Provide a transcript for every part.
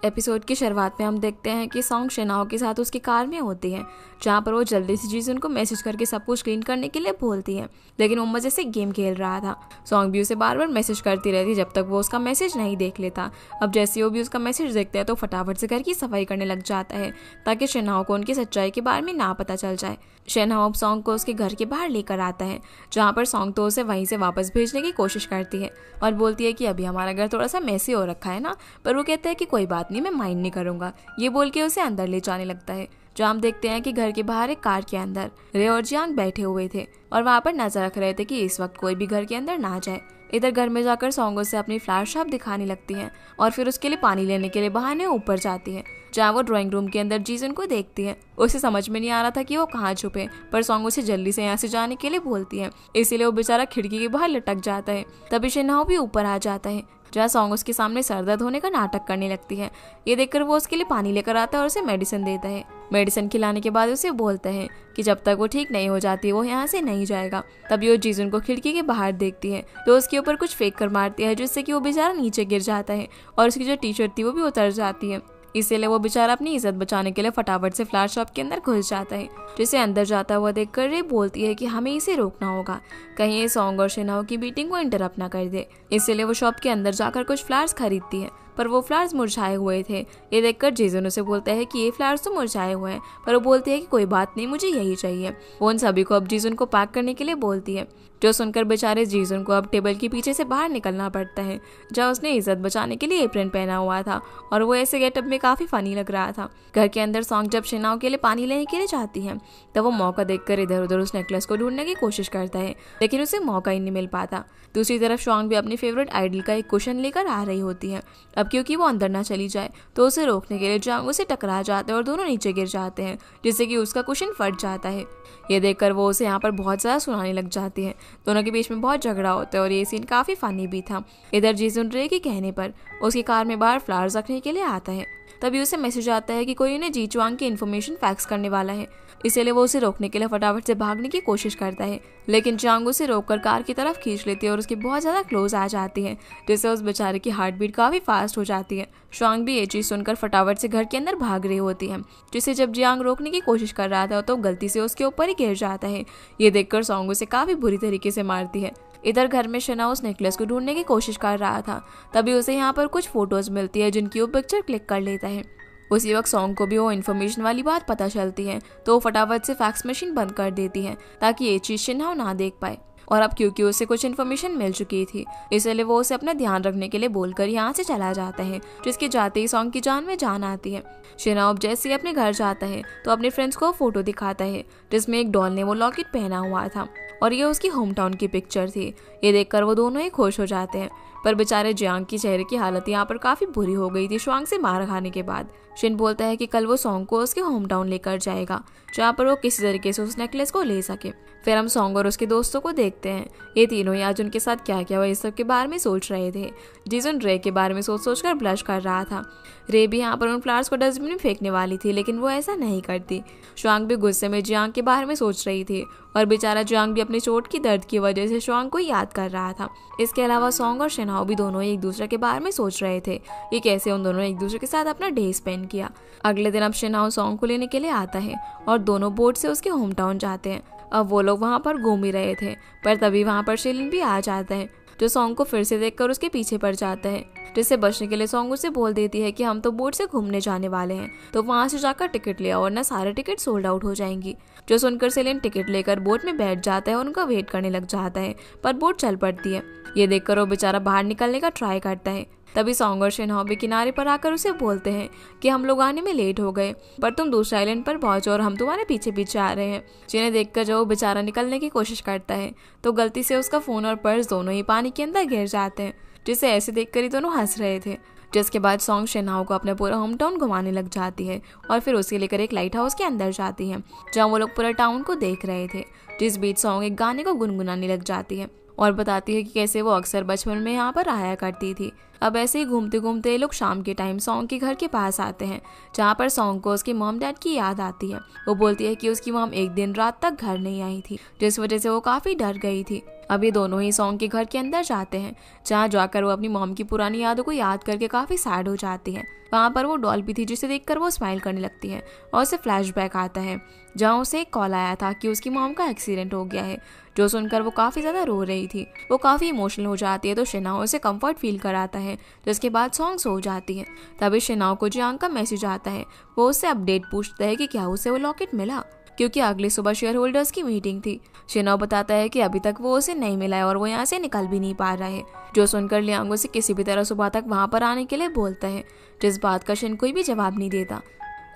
Episode की शुरुआत में हम देखते हैं कि सॉन्ग शेनाओ के साथ उसकी कार में होती है, जहाँ पर वो जल्दी से जीजन को मैसेज करके सब कुछ क्लीन करने के लिए बोलती है, लेकिन वो मजे से गेम खेल रहा था। सॉन्ग भी उसे बार बार मैसेज करती रहती जब तक वो उसका मैसेज नहीं देख लेता। अब जैसे वो भी उसका मैसेज देखता है तो फटाफट से घर की सफाई करने लग जाता है ताकि शेनाओ को उनकी सच्चाई के बारे में ना पता चल जाए। शेनाओ अब सॉन्ग को उसके घर के बाहर लेकर आता है, जहाँ पर सॉन्ग तो उसे वहीं से वापस भेजने की कोशिश करती है और बोलती है कि अभी हमारा घर थोड़ा सा मैसी हो रखा है ना, पर वो कहता है कि कोई बात नहीं, मैं माइंड नहीं करूंगा। ये बोल के उसे अंदर ले जाने लगता है। जो हम देखते हैं कि घर के बाहर एक कार के अंदर रे और जियांग बैठे हुए थे और वहाँ पर नजर रख रहे थे कि इस वक्त कोई भी घर के अंदर ना जाए। इधर घर में जाकर सॉन्ग से अपनी फ्लावर शॉप दिखाने लगती है और फिर उसके लिए पानी लेने के लिए बहाने ऊपर जाती है, जहाँ वो ड्राइंग रूम के अंदर जीजन को देखती है। उसे समझ में नहीं आ रहा था कि वो कहाँ छुपे, पर सॉन्ग उसे जल्दी से यहाँ से जाने के लिए बोलती है, इसीलिए वो बेचारा खिड़की के बाहर लटक जाता है। तभी शेनाओ भी ऊपर आ जाता है, जहाँ सॉन्ग उसके सामने सर दर्द होने का नाटक करने लगती है। ये देखकर वो उसके लिए पानी लेकर आता है और उसे मेडिसिन देता है। मेडिसिन खिलाने के बाद उसे बोलता है कि जब तक वो ठीक नहीं हो जाती वो यहाँ से नहीं जाएगा। तभी वो जीजन को खिड़की के बाहर देखती है तो उसके ऊपर कुछ फेंक कर मारती है, जिससे कि वो बेचारा नीचे गिर जाता है और उसकी जो टी शर्ट थी वो भी उतर जाती है। इसीलिए वो बेचारा अपनी इज्जत बचाने के लिए फटाफट से फ्लावर शॉप के अंदर घुस जाता है, जिसे अंदर जाता हुआ देखकर रे बोलती है कि हमें इसे रोकना होगा, कहीं ये सॉन्ग और शेनाओ की मीटिंग को इंटरप्ट ना कर दे। इसीलिए वो शॉप के अंदर जाकर कुछ फ्लावर्स खरीदती है, पर वो फ्लावर्स मुरझाए हुए थे। ये देखकर जीजन उसे बोलता है कि ये फ्लावर्स तो मुरझाए हुए हैं, पर वो बोलती है कि कोई बात नहीं, मुझे यही चाहिए। वो उन सभी को अब जीजन को पैक करने के लिए बोलती है, जो सुनकर बेचारे जीजन को अब टेबल के पीछे से बाहर निकलना पड़ता है, जहाँ उसने इज्जत बचाने के लिए एप्रन पहना हुआ था और वो ऐसे गेटअप में काफी फनी लग रहा था। घर के अंदर सॉन्ग जब शेनाओ के लिए पानी लेने के लिए जाती है तब वो मौका देखकर इधर उधर उस नेकलेस को ढूंढने की कोशिश करता है, लेकिन उसे मौका ही नहीं मिल पाता। दूसरी तरफ सॉन्ग भी अपनी फेवरेट आइडल का एक कुशन लेकर आ रही होती है। अब क्योंकि वो अंदर ना चली जाए तो उसे रोकने के लिए जियांग उसे टकरा जाते हैं और दोनों नीचे गिर जाते हैं, जिससे कि उसका कुशन फट जाता है। ये देखकर वो उसे यहाँ पर बहुत ज्यादा सुनाने लग जाती है। दोनों के बीच में बहुत झगड़ा होता है और ये सीन काफी फनी भी था। इधर जीजुन रे के कहने पर उसकी कार में बाहर फ्लावर्स रखने के लिए आता है। तभी उसे मैसेज आता है कि कोई उन्हें जी चुआंग की इन्फॉर्मेशन फैक्स करने वाला है, इसीलिए वो उसे रोकने के लिए फटाफट से भागने की कोशिश करता है, लेकिन चांग उसे रोककर कार की तरफ खींच लेती है और उसके बहुत ज्यादा क्लोज आ जाती है, जिससे उस बेचारे की हार्ट बीट काफी फास्ट हो जाती है। शुआंग भी ये चीज सुनकर फटाफट से घर के अंदर भाग रही होती है, जिसे जब जियांग रोकने की कोशिश कर रहा था तो गलती से उसके ऊपर ही गिर जाता है। ये देखकर सॉन्ग उसे काफी बुरी तरीके से मारती है। इधर घर में शना उस नेकलेस को ढूंढने की कोशिश कर रहा था, तभी उसे यहाँ पर कुछ फोटोज मिलती है जिनकी वो पिक्चर क्लिक कर लेता है। उसी वक्त सॉन्ग को भी वो इन्फॉर्मेशन वाली बात पता चलती है, तो वो फटाफट से फैक्स मशीन बंद कर देती है ताकि ये चीज शिन्हाओ ना देख पाए। और अब क्योंकि उसे कुछ इन्फॉर्मेशन मिल चुकी थी, इसलिए वो उसे अपना ध्यान रखने के लिए बोलकर यहाँ से चला जाता है, जिसके जाते ही सॉन्ग की जान में जान आती है। शिनाओ जैसे ही अपने घर जाता है तो अपने फ्रेंड्स को फोटो दिखाता है जिसमें एक डॉल ने वो लॉकेट पहना हुआ था और ये उसकी होम टाउन की पिक्चर थी। ये देखकर वो दोनों ही खुश हो जाते हैं, पर बेचारे जियांग की चेहरे की हालत यहाँ पर काफी बुरी हो गई थी शुआंग से मार खाने के बाद। शिन बोलता है कि कल वो सॉन्ग को उसके होम टाउन लेकर जाएगा, जहाँ पर वो किसी तरीके से उस नेकलेस को ले सके। फिर हम सॉन्ग और उसके दोस्तों को देखते हैं। ये तीनों ही आज उनके साथ क्या क्या हुआ इस सब के बारे में सोच रहे थे। जीजुन रे के बारे में सोच सोच कर ब्लश कर रहा था। रे भी यहाँ पर उन फ्लावर्स को डस्टबिन में फेंकने वाली थी, लेकिन वो ऐसा नहीं करती। शुआंग भी गुस्से में जियांग के बारे में सोच रही थी और बेचारा जियांग भी अपनी चोट की दर्द की वजह से शुआंग को याद कर रहा था। इसके अलावा सॉन्ग और शिनहाओ भी दोनों एक दूसरे के बारे में सोच रहे थे ये कैसे उन दोनों ने एक दूसरे के साथ अपना डे स्पेंड किया। अगले दिन अब शिनहाओ सॉन्ग को लेने के लिए आता है और दोनों बोट से उसके होम टाउन जाते हैं। अब वो लोग वहाँ पर घूम ही रहे थे, पर तभी वहाँ पर शिलिन भी आ जाता है, जो सॉन्ग को फिर से देखकर उसके पीछे पड़ जाता है, जिससे बचने के लिए सॉन्ग उसे बोल देती है कि हम तो बोट से घूमने जाने वाले हैं, तो वहाँ से जाकर टिकट ले आओ वरना सारे टिकट सोल्ड आउट हो जाएंगी। जो सुनकर सेलिन टिकट लेकर बोट में बैठ जाता है और उनका वेट करने लग जाता है, पर बोट चल पड़ती है। ये देखकर वो बेचारा बाहर निकलने का ट्राई करता है। तभी सॉन्ग और शिनहाओ भी किनारे पर आकर उसे बोलते हैं कि हम लोग आने में लेट हो गए, पर तुम दूसरे आइलैंड पर पहुंचो और हम तुम्हारे पीछे पीछे आ रहे हैं। जिन्हें देखकर जब वो बेचारा निकलने की कोशिश करता है तो गलती से उसका फोन और पर्स दोनों ही पानी के अंदर गिर जाते हैं, जिसे ऐसे देखकर ही दोनों हंस रहे थे। जिसके बाद सॉन्ग शिनहाओ को अपने पूरा होम टाउन घुमाने लग जाती है और फिर उसे लेकर एक लाइट हाउस के अंदर जाती है, जहाँ वो लोग पूरा टाउन को देख रहे थे। जिस बीच सॉन्ग एक गाने को गुनगुनाने लग जाती है और बताती है कि कैसे वो अक्सर बचपन में यहाँ पर आया करती थी। अब ऐसे ही घूमते घूमते लोग शाम के टाइम सॉन्ग के घर के पास आते हैं, जहाँ पर सॉन्ग को उसकी मॉम डैड की याद आती है। वो बोलती है कि उसकी मॉम एक दिन रात तक घर नहीं आई थी, जिस वजह से वो काफी डर गई थी। अब ये दोनों ही सॉन्ग के घर के अंदर जाते हैं, जहाँ जाकर वो अपनी मॉम की पुरानी यादों को याद करके काफ़ी सैड हो जाती है। वहाँ पर वो डॉल भी थी जिसे देखकर वो स्माइल करने लगती है और उसे फ्लैशबैक आता है जहाँ उसे एक कॉल आया था कि उसकी मॉम का एक्सीडेंट हो गया है, जो सुनकर वो काफ़ी ज़्यादा रो रही थी। वो काफ़ी इमोशनल हो जाती है तो शिनाओ उसे कंफर्ट फील कराता है, जिसके बाद सॉन्ग्स हो जाती है। तभी शिनाओ को जियांग का मैसेज आता है। वो उससे अपडेट पूछता है कि क्या उसे वो लॉकेट मिला, क्योंकि अगली सुबह शेयर होल्डर्स की मीटिंग थी। शिनाओ बताता है कि अभी तक वो उसे नहीं मिला है और वो यहाँ से निकल भी नहीं पा रहा है, जो सुनकर लियांग उसे किसी भी तरह सुबह तक वहाँ पर आने के लिए बोलता है, जिस बात का शिन कोई भी जवाब नहीं देता।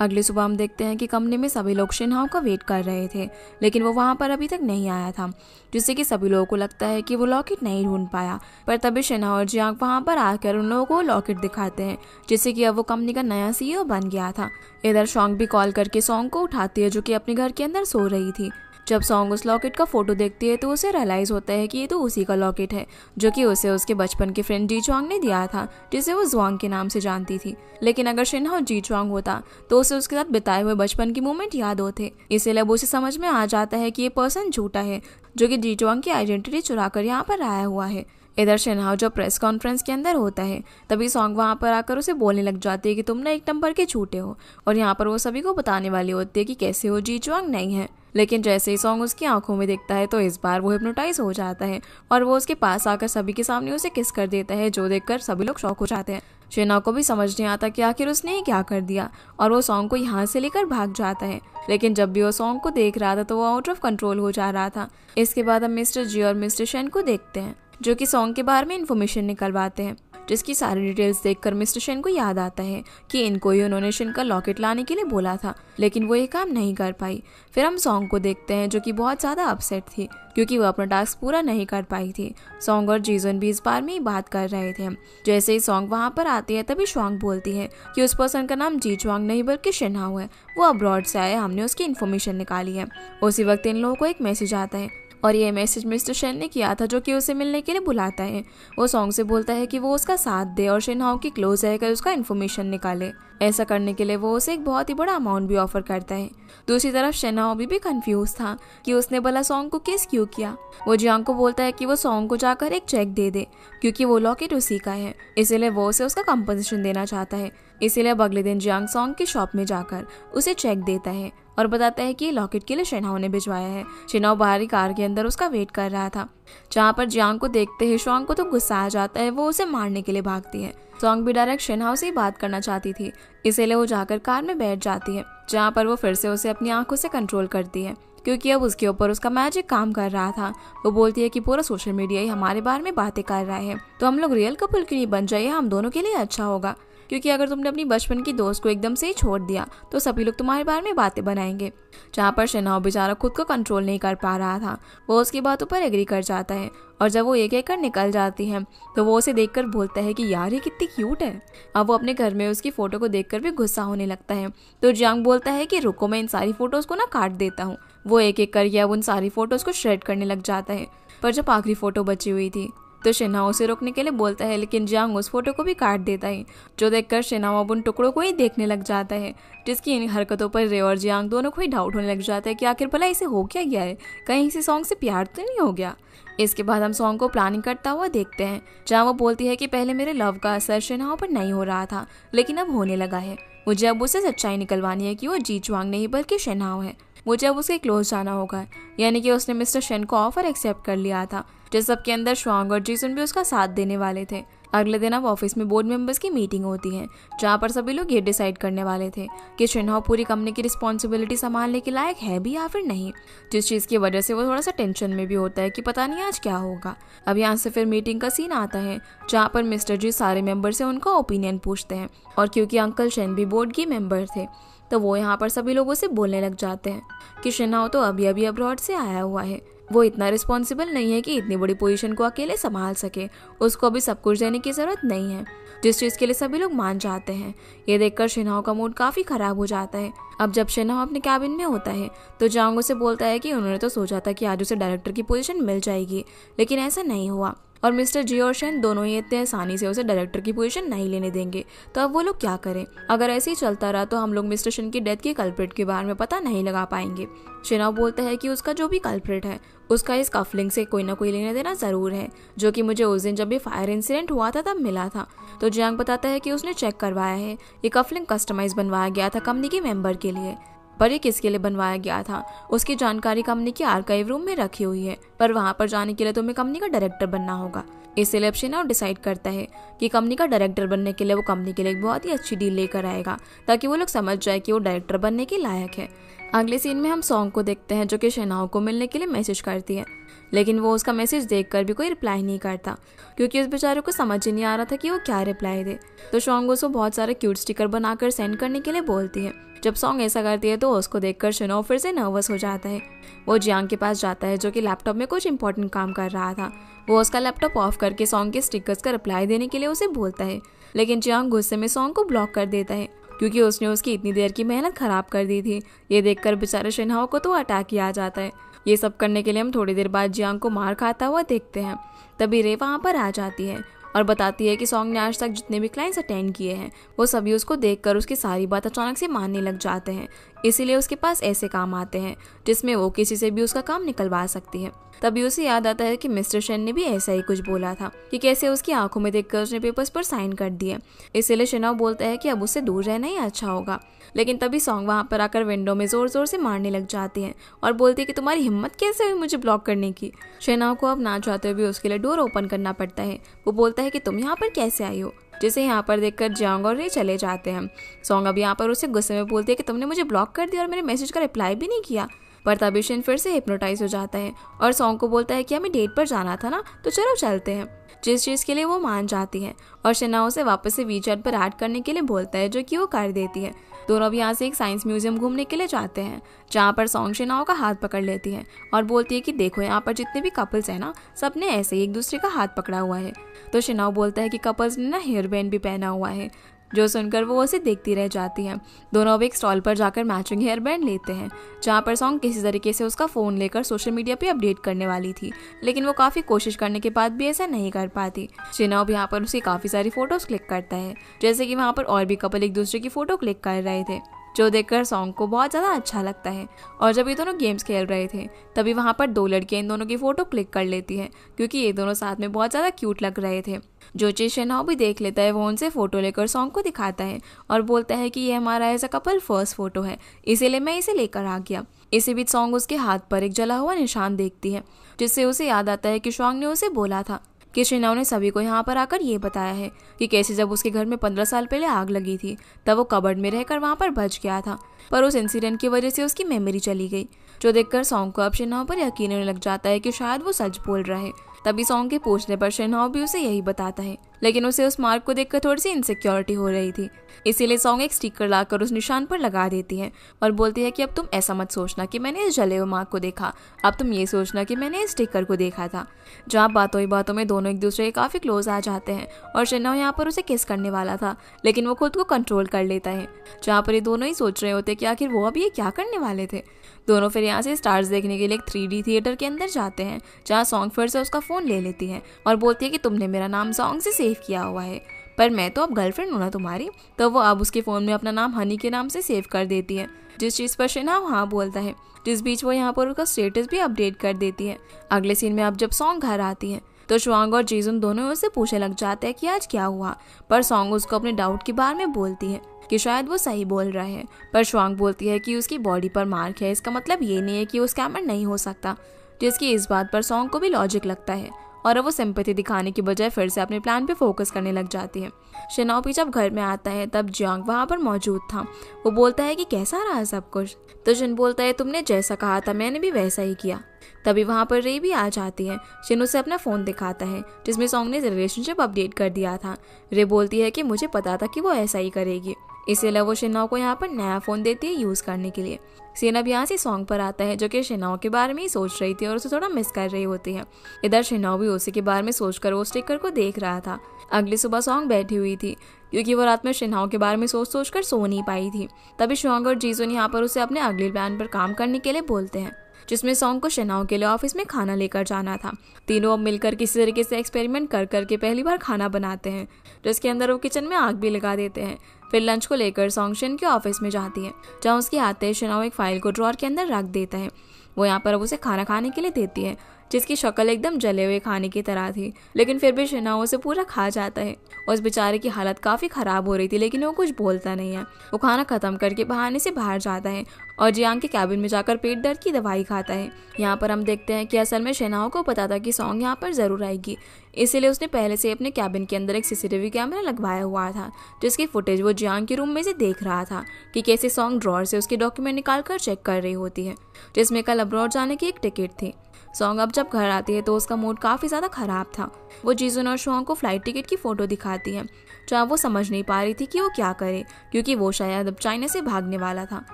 अगली सुबह हम देखते हैं कि कमरे में सभी लोग शिनहाओ का वेट कर रहे थे, लेकिन वो वहाँ पर अभी तक नहीं आया था, जिससे कि सभी लोगों को लगता है कि वो लॉकेट नहीं ढूंढ पाया। पर तभी शिनहाओ और जियांग वहाँ पर आकर उन लोगों को लॉकेट दिखाते हैं, जिससे कि अब वो कंपनी का नया CEO बन गया था। इधर सॉन्ग भी कॉल करके सॉन्ग को उठाती है, जो कि अपने घर के अंदर सो रही थी। जब सॉन्ग उस लॉकेट का फोटो देखती है तो उसे रियलाइज होता है कि ये तो उसी का लॉकेट है, जो कि उसे उसके बचपन के फ्रेंड जी चुआंग ने दिया था, जिसे वो जुआंग के नाम से जानती थी। लेकिन अगर शिनहाओ जी चुआंग होता तो उसे उसके साथ बिताए हुए बचपन के मोमेंट याद होते। इसीलिए अब उसे समझ में आ जाता है कि ये पर्सन झूठा है, जो कि जी चुआंग की आइडेंटिटी चुरा कर यहाँ पर आया हुआ है। इधर शिनहाओ जब प्रेस कॉन्फ्रेंस के अंदर होता है, तभी सॉन्ग वहाँ पर आकर उसे बोलने लग जाती है कि तुम ना एक नंबर के झूठे हो, और यहाँ पर वो सभी को बताने वाली होती है कि कैसे वो जी चुआंग नहीं है। लेकिन जैसे ही सॉन्ग उसकी आंखों में दिखता है तो इस बार वो हिप्नोटाइज हो जाता है और वो उसके पास आकर सभी के सामने उसे किस कर देता है, जो देखकर सभी लोग शॉक हो जाते हैं। शिनहाओ को भी समझ नहीं आता कि आखिर उसने क्या कर दिया, और वो सॉन्ग को यहाँ से लेकर भाग जाता है। लेकिन जब भी वो सॉन्ग को देख रहा था तो वो आउट ऑफ कंट्रोल हो जा रहा था। इसके बाद हम मिस्टर जी और मिस्टर शेन को देखते हैं, जो कि सॉन्ग के बारे में इन्फॉर्मेशन निकलवाते हैं, जिसकी सारी डिटेल्स देखकर मिस्टर शेन को याद आता है कि इनको ही उन्होंने शिन का लॉकेट लाने के लिए बोला था, लेकिन वो ये काम नहीं कर पाई। फिर हम सॉन्ग को देखते हैं, जो कि बहुत ज़्यादा अपसेट थी क्योंकि वो अपना टास्क पूरा नहीं कर पाई थी। सॉन्ग और जीजन भी इस बार में ही बात कर रहे थे। जैसे ही सॉन्ग वहाँ पर आती है तभी शुआंग बोलती है कि उस पर्सन का नाम जी चुआंग नहीं बल्कि शिनहाओ है, वो अब्रॉड से आया, हमने उसकी इन्फॉर्मेशन निकाली है। उसी वक्त इन लोगों को एक मैसेज आता है और ये मैसेज मिस्टर शेन ने किया था, जो कि उसे मिलने के लिए बुलाता है। वो सॉन्ग से बोलता है कि वो उसका साथ दे और शिनहाओ की क्लोज रहकर उसका इन्फॉर्मेशन निकाले। ऐसा करने के लिए वो उसे एक बहुत ही बड़ा अमाउंट भी ऑफर करता है। दूसरी तरफ शिनहाओ भी कंफ्यूज था कि उसने भला सॉन्ग को किस क्यों किया। वो जियांग को बोलता है कि वो सॉन्ग को जाकर एक चेक दे दे, क्योंकि वो लॉकेट उसी का है, इसीलिए वो उसे उसका कंपनसेशन देना चाहता है। इसीलिए अब अगले दिन जियांग सॉन्ग की शॉप में जाकर उसे चेक देता है और बताता है कि लॉकेट के लिए शिनहाओ ने भिजवाया है। शिनहाओ बाहरी कार के अंदर उसका वेट कर रहा था, जहाँ पर जियांग को देखते ही शुआंग को तो गुस्सा आ जाता है। वो उसे मारने के लिए भागती है। सॉन्ग भी डायरेक्ट शिनहाओ से ही बात करना चाहती थी, इसीलिए वो जाकर कार में बैठ जाती है, जहाँ पर वो फिर से उसे अपनी आंखों से कंट्रोल करती है, क्योंकि अब उसके ऊपर उसका मैजिक काम कर रहा था। वो बोलती है कि पूरा सोशल मीडिया ही हमारे बारे में बातें कर रहा है, तो हम लोग रियल कपल क्यों नहीं बन जाइए, हम दोनों के लिए अच्छा होगा, क्योंकि अगर तुमने अपनी बचपन की दोस्त को एकदम से ही छोड़ दिया तो सभी लोग तुम्हारे बारे में बातें बनाएंगे। जहाँ पर शिनहाओ बेचारा खुद को कंट्रोल नहीं कर पा रहा था, वो उसकी बातों पर एग्री कर जाता है, और जब वो एक एक कर निकल जाती है तो वो उसे देखकर बोलता है कि यार ये कितनी क्यूट है। अब वो अपने घर में उसकी फोटो को देखकर भी गुस्सा होने लगता है, तो जियांग बोलता है कि रुको, मैं इन सारी फोटोज को ना काट देता हूँ। वो एक एक करके अब उन सारी फोटोज को श्रेड करने लग जाता है। पर जब आखिरी फोटो बची हुई थी तो शिनहाओ उसे रोकने के लिए बोलता है, लेकिन जियांग उस फोटो को भी काट देता है, जो देखकर शिनहाओ अब उन टुकड़ों को ही देखने लग जाता है, जिसकी इन हरकतों पर रे और जियांग दोनों को ही डाउट होने लग जाता है कि आखिर भला इसे हो क्या गया है, कहीं इसे सॉन्ग से प्यार तो नहीं हो गया। इसके बाद हम सॉन्ग को प्लानिंग करता हुआ देखते हैं, जहाँ वो बोलती है कि पहले मेरे लव का असर शिनहाओ पर नहीं हो रहा था, लेकिन अब होने लगा है। मुझे अब उसे सच्चाई निकलवानी है कि वो जी चुआंग नहीं बल्कि शिनहाओ है। मुझे अब उसके क्लोज जाना होगा, यानी कि उसने मिस्टर शेन को ऑफर एक्सेप्ट कर लिया था, जिस सबके अंदर शुआंग और जीसन भी उसका साथ देने वाले थे। अगले दिन अब ऑफिस में बोर्ड मेंबर्स की मीटिंग होती है, जहाँ पर सभी लोग ये डिसाइड करने वाले थे कि शिनहाओ पूरी कंपनी की रिस्पॉन्सिबिलिटी संभालने के लायक है भी या फिर नहीं, जिस चीज़ की वजह से वो थोड़ा सा टेंशन में भी होता है कि पता नहीं आज क्या होगा। अब यहाँ से फिर मीटिंग का सीन आता है, जहाँ पर मिस्टर जी सारे मेंबर से उनका ओपिनियन पूछते हैं, और क्योंकि अंकल शेन भी बोर्ड के मेंबर थे तो वो यहाँ पर सभी लोगों से बोलने लग जाते हैं कि शिनहाओ तो अभी अभी अब्रॉड से आया हुआ है, वो इतना रिस्पॉन्सिबल नहीं है कि इतनी बड़ी पोजीशन को अकेले संभाल सके, उसको अभी सब कुछ देने की जरूरत नहीं है, जिस चीज़ के लिए सभी लोग मान जाते हैं। ये देखकर शिनहाओ का मूड काफ़ी ख़राब हो जाता है। अब जब शिनहाओ अपने कैबिन में होता है तो जियांग उसे बोलता है कि उन्होंने तो सोचा था कि आज उसे डायरेक्टर की पोजीशन मिल जाएगी, लेकिन ऐसा नहीं हुआ, और मिस्टर जी और शेन दोनों ही इतने आसानी से उसे डायरेक्टर की पोजीशन नहीं लेने देंगे। तो अब वो लोग क्या करें? अगर ऐसे ही चलता रहा तो हम लोग मिस्टर शेन की डेथ के कल्प्रिट के बारे में पता नहीं लगा पाएंगे। शेनाव बोलता है कि उसका जो भी कल्प्रिट है उसका इस कफलिंग से कोई ना कोई लेना देना जरूर है, जो कि मुझे उस दिन जब भी फायर इंसिडेंट हुआ था तब मिला था। तो जियांग बताता है कि उसने चेक करवाया है, ये कफलिंग कस्टमाइज बनवाया गया था कंपनी के मेंबर के लिए। पर ये किसके लिए बनवाया गया था? उसकी जानकारी कंपनी के आर्काइव रूम में रखी हुई है, पर वहां पर जाने के लिए तुम्हें कंपनी का डायरेक्टर बनना होगा। इसलिए अब शेनाव डिसाइड करता है कि कंपनी का डायरेक्टर बनने के लिए वो कंपनी के लिए एक बहुत ही अच्छी डील लेकर आएगा, ताकि वो लोग समझ जाए कि वो डायरेक्टर बनने के लायक है। अगले सीन में हम सॉन्ग को देखते हैं, जो कि शेनाव को मिलने के लिए मैसेज करती है, लेकिन वो उसका मैसेज देखकर भी कोई रिप्लाई नहीं करता, क्योंकि उस बेचारे को समझ ही नहीं आ रहा था कि वो क्या रिप्लाई दे। तो सॉन्ग उसको बहुत सारे क्यूट स्टिकर बनाकर सेंड करने के लिए बोलती है। जब सॉन्ग ऐसा करती है तो उसको देखकर शेनाव फिर से नर्वस हो जाता है। वो जियांग के पास जाता है, जो कि लैपटॉप में कुछ इंपॉर्टेंट काम कर रहा था। वो उसका लैपटॉप ऑफ करके सॉन्ग के स्टिकर्स का रिप्लाई देने के लिए उसे बोलता है, लेकिन जियांग गुस्से में सॉन्ग को ब्लॉक कर देता है, क्योंकि उसने उसकी इतनी देर की मेहनत खराब कर दी थी। ये देखकर बेचारे शेनाव को तो अटैक ही आ जाता है। ये सब करने के लिए हम थोड़ी देर बाद जियांग को मार खाता हुआ देखते हैं। तभी रे वहाँ पर आ जाती है और बताती है कि सॉन्ग ने आज तक जितने भी क्लाइंट्स अटेंड किए हैं वो सभी उसको देखकर उसकी सारी बात अचानक से मानने लग जाते हैं। इसीलिए उसके पास ऐसे काम आते हैं जिसमें वो किसी से भी उसका काम निकलवा सकती है। तभी उसे याद आता है कि मिस्टर शेन ने भी ऐसा ही कुछ बोला था, कि कैसे उसकी आंखों में देखकर उसने पेपर्स पर साइन कर दिए। इसीलिए शेनाव बोलता है कि अब उससे दूर रहना ही अच्छा होगा। लेकिन तभी सॉन्ग वहाँ पर आकर विंडो में जोर जोर से मारने लग जाती है और बोलती है कि तुम्हारी हिम्मत कैसे हुई मुझे ब्लॉक करने की। शेनाव को अब ना चाहते हुए भी उसके लिए डोर ओपन करना पड़ता है। वो बोलता है कि तुम यहाँ पर कैसे आई हो, जिसे यहाँ पर देखकर जियांग और रे चले जाते हैं। सॉन्ग अब यहाँ पर उसे गुस्से में बोलती है कि तुमने मुझे ब्लॉक कर दिया और मेरे मैसेज का रिप्लाई भी नहीं किया। पर तभी शेन फिर से हिप्नोटाइज हो जाता है और सॉन्ग को बोलता है कि हमें डेट पर जाना था ना, तो चलो चलते हैं। जिस चीज़ के लिए वो मान जाती है और शेनाव उसे वापस से वीचैट पर ऐड करने के लिए बोलता है, जो कि वो कर देती है। दोनों अब यहाँ से एक साइंस म्यूजियम घूमने के लिए जाते हैं, जहाँ पर सॉन्ग शेनाव का हाथ पकड़ लेती है और बोलती है कि देखो यहाँ पर जितने भी कपल्स हैं ना, सबने ऐसे ही एक दूसरे का हाथ पकड़ा हुआ है। तो शेनाव बोलता है कि कपल्स ने ना हेयर बैंड भी पहना हुआ है, जो सुनकर वो उसे देखती रह जाती है। दोनों अब एक स्टॉल पर जाकर मैचिंग हेयर बैंड लेते हैं, जहाँ पर सॉन्ग किसी तरीके से उसका फ़ोन लेकर सोशल मीडिया पे अपडेट करने वाली थी, लेकिन वो काफ़ी कोशिश करने के बाद भी ऐसा नहीं कर पाती। शेनाव यहाँ पर उसकी काफ़ी सारी फ़ोटोज़ क्लिक करता है, जैसे कि वहाँ पर और भी कपल एक दूसरे की फ़ोटो क्लिक कर रहे थे, जो देखकर सॉन्ग को बहुत ज़्यादा अच्छा लगता है। और जब ये दोनों गेम्स खेल रहे थे तभी वहाँ पर दो लड़कियाँ इन दोनों की फ़ोटो क्लिक कर लेती हैं, क्योंकि ये दोनों साथ में बहुत ज़्यादा क्यूट लग रहे थे। जो चीज़ शेनाव भी देख लेता है वो उनसे फ़ोटो लेकर सॉन्ग को दिखाता है और बोलता है कि ये हमारा ऐसा कपल फर्स्ट फ़ोटो है, इसीलिए मैं इसे लेकर आ गया। इसी बीच सॉन्ग उसके हाथ पर एक जला हुआ निशान देखती है, जिससे उसे याद आता है कि सॉन्ग ने उसे बोला था कि शेनाव ने सभी को यहाँ पर आकर ये बताया है कि कैसे जब उसके घर में 15 साल पहले आग लगी थी तब वो कबर्ड में रहकर वहाँ पर बच गया था, पर उस इंसिडेंट की वजह से उसकी मेमोरी चली गई। जो देखकर सॉन्ग को अब शेनाव पर यकीन होने लग जाता है कि शायद वो सच बोल रहा है। तभी सॉन्ग के पूछने पर शेनाव भी उसे यही बताता है, लेकिन उसे उस मार्क को देखकर थोड़ी सी इनसिक्योरिटी हो रही थी। इसीलिए सॉन्ग एक स्टिकर लाकर उस निशान पर लगा देती है और बोलती है कि अब तुम ऐसा मत सोचना कि मैंने इस जले हुए मार्क को देखा, अब तुम ये सोचना कि मैंने इस स्टिकर को देखा था। जहाँ बातों ही बातों में दोनों एक दूसरे के काफ़ी क्लोज आ जाते हैं और शेनाव यहाँ पर उसे किस करने वाला था, लेकिन वो खुद को कंट्रोल कर लेता है। जहाँ पर ये दोनों ही सोच रहे होते कि आखिर वो अब ये क्या करने वाले थे। दोनों फिर यहाँ से स्टार्स देखने के लिए एक 3D थिएटर के अंदर जाते हैं, जहाँ सॉन्ग फिर से उसका फ़ोन ले लेती है और बोलती है कि तुमने मेरा नाम सॉन्ग से सेव किया हुआ है, पर मैं तो अब गर्लफ्रेंड हूँ ना तुम्हारी। तो वो अब उसके फ़ोन में अपना नाम हनी के नाम से सेव कर देती है, जिस चीज़ पर शेनाव हाँ बोलता है। जिस बीच वो यहाँ पर उसका स्टेटस भी अपडेट कर देती है। अगले सीन में अब जब सॉन्ग घर आती है तो श्वांग और जीजुन दोनों उससे पूछने लग जाते हैं कि आज क्या हुआ, पर सॉन्ग उसको अपने डाउट के बारे में बोलती है कि शायद वो सही बोल रहा है। पर श्वांग बोलती है कि उसकी बॉडी पर मार्क है, इसका मतलब ये नहीं है कि वो स्कैमर नहीं हो सकता, जिसकी इस बात पर सॉन्ग को भी लॉजिक लगता है और अब वो सिंपैथी दिखाने की बजाय फिर से अपने प्लान पे फोकस करने लग जाती है। शेनाव भी जब घर में आता है तब जियांग वहाँ पर मौजूद था। वो बोलता है कि कैसा रहा सब कुछ, तो शिन बोलता है तुमने जैसा कहा था मैंने भी वैसा ही किया। तभी वहाँ पर रे भी आ जाती है। शिन उसे अपना फ़ोन दिखाता है जिसमें सॉन्ग ने रिलेशनशिप अपडेट कर दिया था। रे बोलती है कि मुझे पता था कि वो ऐसा ही करेगी, इसीलिए वो शेनाव को यहाँ पर नया फ़ोन देती है यूज़ करने के लिए। सीन अब यहाँ से सॉन्ग पर आता है जो कि शेनाव के बारे में ही सोच रही थी और उसे थोड़ा मिस कर रही होती है। इधर शेनाव भी उसी के बारे में सोचकर वो स्टिकर को देख रहा था। अगली सुबह सॉन्ग बैठी हुई थी क्योंकि वो रात में शेनाव के बारे में सोच कर सो नहीं पाई थी। तभी श्वांग और जीजुन यहाँ पर उसे अपने अगले प्लान पर काम करने के लिए बोलते हैं। जिसमें सॉन्ग को शेनाओ के लिए ऑफिस में खाना लेकर जाना था। तीनों अब मिलकर किसी तरीके से एक्सपेरिमेंट कर करके पहली बार खाना बनाते हैं, जिसके अंदर वो किचन में आग भी लगा देते हैं। फिर लंच को लेकर सॉन्ग शेन के ऑफिस में जाती है, जहाँ उसके आते ही शेनाओ एक फाइल को ड्रॉअर के अंदर रख देता है। वो यहाँ पर अब उसे खाना खाने के लिए देती है, जिसकी शक्ल एकदम जले हुए खाने की तरह थी, लेकिन फिर भी शेनाओ उसे पूरा खा जाता है। उस बेचारे की हालत काफ़ी ख़राब हो रही थी, लेकिन वो कुछ बोलता नहीं है। वो खाना ख़त्म करके बहाने से बाहर जाता है और जियांग के कैबिन में जाकर पेट दर्द की दवाई खाता है। यहाँ पर हम देखते हैं कि असल में शेनाओ को पता था कि सॉन्ग यहाँ पर ज़रूर आएगी, इसीलिए उसने पहले से अपने कैबिन के अंदर एक सीसीटीवी कैमरा लगवाया हुआ था, जिसकी फुटेज वो जियांग के रूम में से देख रहा था कि कैसे सॉन्ग ड्रॉअर से उसके डॉक्यूमेंट निकाल कर चेक कर रही होती है, जिसमें कल अब्रॉड जाने की एक टिकट थी। सॉन्ग अब जब घर आती है तो उसका मूड काफ़ी ज़्यादा ख़राब था। वो जीजुन और शुआंग को फ्लाइट टिकट की फ़ोटो दिखाती है, जहाँ वो समझ नहीं पा रही थी कि वो क्या करे, क्योंकि वो शायद अब चाइना से भागने वाला था।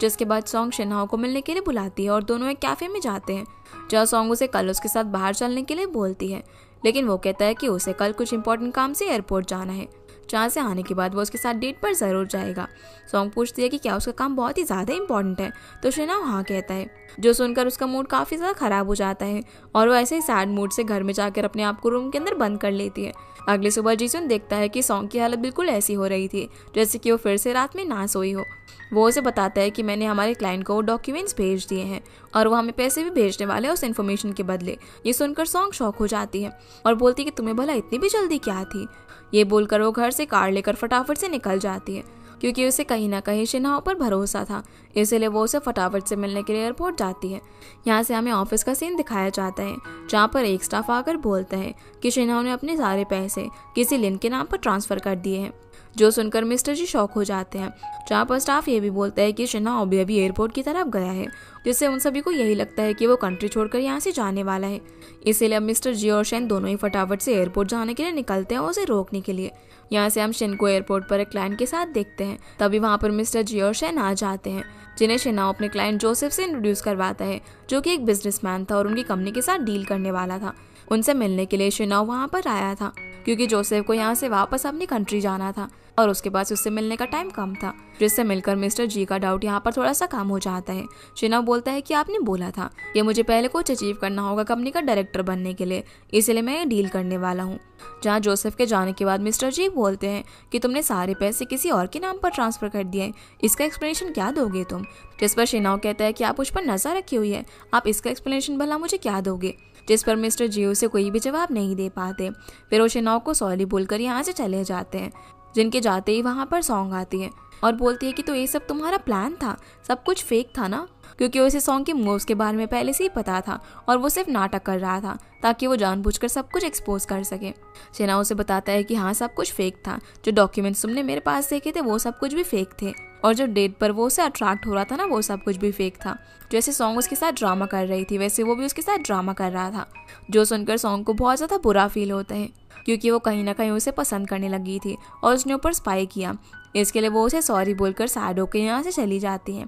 जिसके बाद सॉन्ग शेनहाओ को मिलने के लिए बुलाती है और दोनों एक कैफ़े में जाते हैं, जहाँ सॉन्ग उसे कल उसके साथ बाहर चलने के लिए बोलती है, लेकिन वो कहता है कि उसे कल कुछ इंपॉर्टेंट काम से एयरपोर्ट जाना है, जहाँ से आने के बाद वो उसके साथ डेट पर ज़रूर जाएगा। सॉन्ग पूछती है कि क्या उसका काम बहुत ही ज़्यादा इंपॉर्टेंट है, तो शेनाओ हाँ कहता है, जो सुनकर उसका मूड काफ़ी ज़्यादा ख़राब हो जाता है और वो ऐसे ही सैड मूड से घर में जाकर अपने आप को रूम के अंदर बंद कर लेती है। अगली सुबह जीसुन देखता है कि सॉन्ग की हालत बिल्कुल ऐसी हो रही थी जैसे कि वो फिर से रात में ना सोई हो। वो उसे बताता है कि मैंने हमारे क्लाइंट को डॉक्यूमेंट्स भेज दिए हैं और वो हमें पैसे भी भेजने वाले हैं उस इन्फॉर्मेशन के बदले। ये सुनकर सॉन्ग शॉक हो जाती है और बोलती है कि तुम्हें भला इतनी भी जल्दी क्या थी। ये बोलकर वो घर से कार लेकर फटाफट से निकल जाती है, क्योंकि उसे कहीं ना कहीं शेनहाओ पर भरोसा था, इसलिए वो उसे फटाफट से मिलने के लिए एयरपोर्ट जाती है। यहाँ से हमें ऑफिस का सीन दिखाया जाता है, जहाँ पर एक स्टाफ आकर बोलता है कि शेनहाओ ने अपने सारे पैसे किसी लिन के नाम पर ट्रांसफ़र कर दिए हैं, जो सुनकर मिस्टर जी शॉक हो जाते हैं। जहाँ पर स्टाफ ये भी बोलता है कि शेनहाओ अभी एयरपोर्ट की तरफ गया है, जिससे उन सभी को यही लगता है कि वो कंट्री छोड़कर यहाँ से जाने वाला है। इसीलिए अब मिस्टर जी और शेन दोनों ही फटाफट से एयरपोर्ट जाने के लिए निकलते हैं उसे रोकने के लिए। यहाँ से हम शेन को एयरपोर्ट पर एक क्लाइंट के साथ देखते हैं। तभी वहाँ पर मिस्टर जी और शेन आ जाते हैं, जिन्हें शेनाओ अपने क्लाइंट जोसेफ से इंट्रोड्यूस करवाता है, जो कि एक बिजनेसमैन था और उनकी कंपनी के साथ डील करने वाला था। उनसे मिलने के लिए शेनाओ वहाँ पर आया था, क्योंकि जोसेफ को यहाँ से वापस अपनी कंट्री जाना था और उसके पास उससे मिलने का टाइम कम था, जिससे मिलकर मिस्टर जी का डाउट यहाँ पर थोड़ा सा कम हो जाता है। शेनाओ बोलता है कि आपने बोला था कि मुझे पहले कुछ अचीव करना होगा कंपनी का डायरेक्टर बनने के लिए, इसलिए मैं ये डील करने वाला हूँ। जहाँ जोसेफ के जाने के बाद मिस्टर जी बोलते हैं कि तुमने सारे पैसे किसी और के नाम पर ट्रांसफर कर दिए, इसका एक्सप्लेनेशन क्या दोगे तुम। जिस पर शेनाओ कहता है कि आप उस पर नजर रखी हुई है, आप इसका एक्सप्लेनेशन भला मुझे क्या दोगे। जिस पर मिस्टर जी उसे कोई भी जवाब नहीं दे पाते। फिर वो शेनाओ को सॉरी बोलकर यहाँ से चले जाते हैं, जिनके जाते ही वहाँ पर सॉन्ग आती है और बोलती है कि तो ये सब तुम्हारा प्लान था, सब कुछ फेक था ना, क्योंकि उसे सॉन्ग के मूव्स के बारे में पहले से ही पता था और वो सिर्फ नाटक कर रहा था ताकि वो जानबूझकर सब कुछ एक्सपोज कर सके। शेनाओ उसे बताता है कि हाँ सब कुछ फेक था, जो डॉक्यूमेंट्स तुमने मेरे पास देखे थे वो सब कुछ भी फेक थे, और जो डेट पर वो उसे अट्रैक्ट हो रहा था ना वो सब कुछ भी फेक था। जैसे सॉन्ग उसके साथ ड्रामा कर रही थी वैसे वो भी उसके साथ ड्रामा कर रहा था, जो सुनकर सॉन्ग को बहुत ज़्यादा बुरा फील होता है, क्योंकि वो कहीं ना कहीं उसे पसंद करने लगी थी और उसने ऊपर स्पाई किया। इसके लिए वो उसे सॉरी बोलकर सैड होकर यहाँ से चली जाती है।